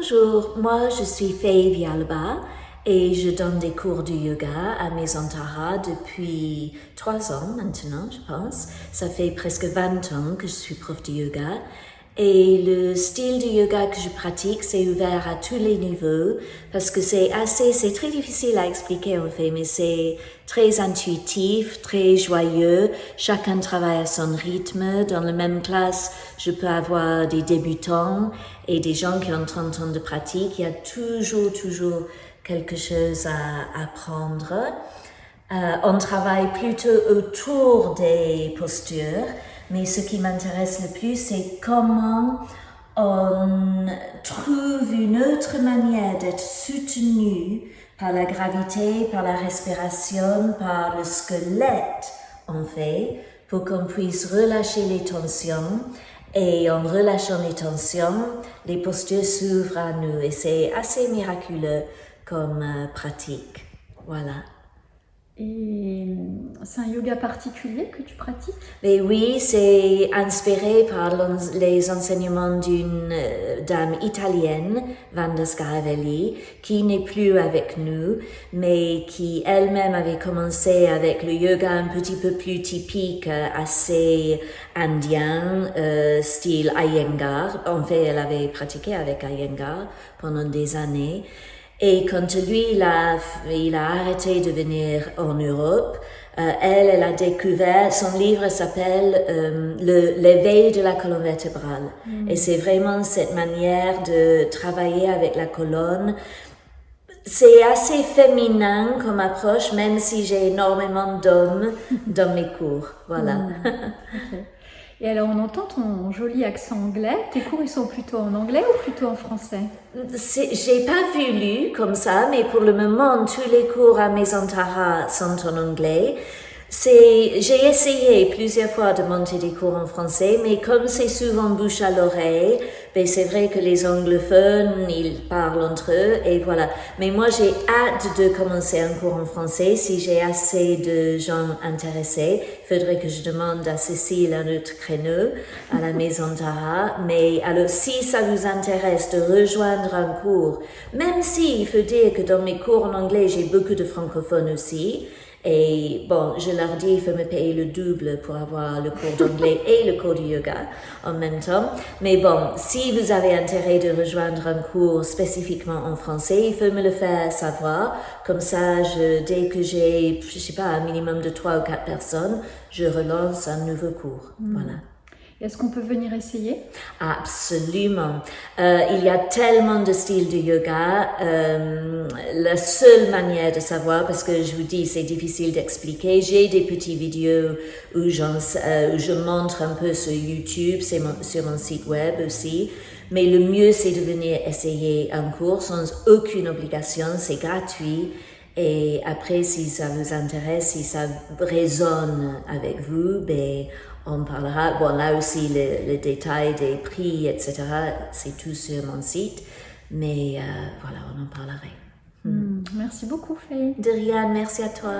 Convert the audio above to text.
Bonjour, moi je suis Faye Vialba et je donne des cours de yoga à Maison Tara depuis 3 ans maintenant, je pense. Ça fait presque 20 ans que je suis prof de yoga. Et le style de yoga que je pratique, c'est ouvert à tous les niveaux parce que c'est très difficile à expliquer en fait, mais c'est très intuitif, très joyeux. Chacun travaille à son rythme. Dans la même classe, je peux avoir des débutants et des gens qui ont 30 ans de pratique. Il y a toujours quelque chose à apprendre. On travaille plutôt autour des postures. Mais ce qui m'intéresse le plus, c'est comment on trouve une autre manière d'être soutenu par la gravité, par la respiration, par le squelette, en fait, pour qu'on puisse relâcher les tensions. Et en relâchant les tensions, les postures s'ouvrent à nous. Et c'est assez miraculeux comme pratique. Voilà. Et c'est un yoga particulier que tu pratiques? Mais oui, c'est inspiré par les enseignements d'une dame italienne, Vanda Scaravelli, qui n'est plus avec nous, mais qui elle-même avait commencé avec le yoga un petit peu plus typique, assez indien, style Iyengar. En fait, elle avait pratiqué avec Iyengar pendant des années. Et quand lui, il a arrêté de venir en Europe, elle a découvert, son livre s'appelle L'éveil de la colonne vertébrale. Et c'est vraiment cette manière de travailler avec la colonne. C'est assez féminin comme approche, même si j'ai énormément d'hommes dans mes cours. Voilà. Okay. Et alors, on entend ton joli accent anglais. Tes cours, ils sont plutôt en anglais ou plutôt en français? J'ai pas vu lu comme ça, mais pour le moment, tous les cours à Maison Tara sont en anglais. J'ai essayé plusieurs fois de monter des cours en français, mais comme c'est souvent bouche à l'oreille, ben c'est vrai que les anglophones, ils parlent entre eux, et voilà. Mais moi, j'ai hâte de commencer un cours en français. Si j'ai assez de gens intéressés, il faudrait que je demande à Cécile un autre créneau à la Maison Tara. Mais alors, si ça vous intéresse de rejoindre un cours, même si il faut dire que dans mes cours en anglais, j'ai beaucoup de francophones aussi, et bon, je leur dis, il faut me payer le double pour avoir le cours d'anglais et le cours de yoga en même temps. Mais bon, si vous avez intérêt de rejoindre un cours spécifiquement en français, il faut me le faire savoir. Comme ça, dès que j'ai, je sais pas, un minimum de 3 ou 4 personnes, je relance un nouveau cours. Voilà. Est-ce qu'on peut venir essayer? Absolument. Il y a tellement de styles de yoga. La seule manière de savoir, parce que je vous dis, c'est difficile d'expliquer, j'ai des petites vidéos où je montre un peu sur YouTube, c'est sur mon site web aussi. Mais le mieux, c'est de venir essayer un cours sans aucune obligation, c'est gratuit. Et après, si ça vous intéresse, si ça résonne avec vous, ben, on parlera. Bon, là aussi, le détail des prix, etc., c'est tout sur mon site. Mais voilà, on en parlerait. Merci beaucoup, Faye. De rien, merci à toi.